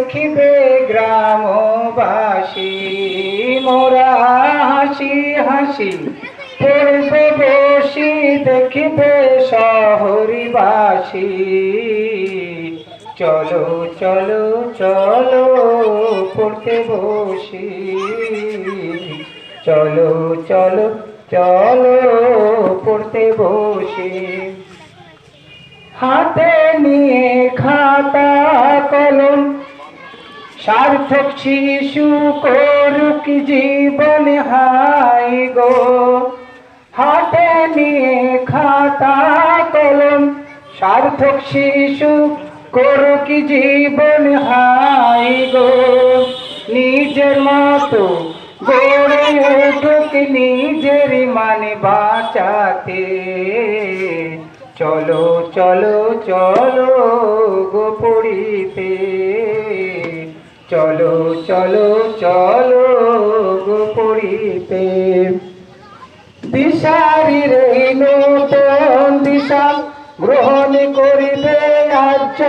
দেখিবে গ্রামবাসী, মোরা হাসি হাসি পড়বে বসি, দেখিবে শহরবাসী। চলো চলো চলো পড়তে বসি, চলো চলো চলো পড়তে বসি। হাতে নিয়ে খাতা কলম, সার্থক শিশু করুক জীবন হাই গো। হাতে নিয়ে খাতা কলম, সার্থক শিশু করুক জীবন হাই গো। নিজের মতো গড়ে উঠুক নিজের মানে বাঁচাতে। চলো চলো চলো গো পড়িতে, চলো চলো চলো গো পড়িতে। দিশারির নূতন দিশা গ্রহণ করিবে আজ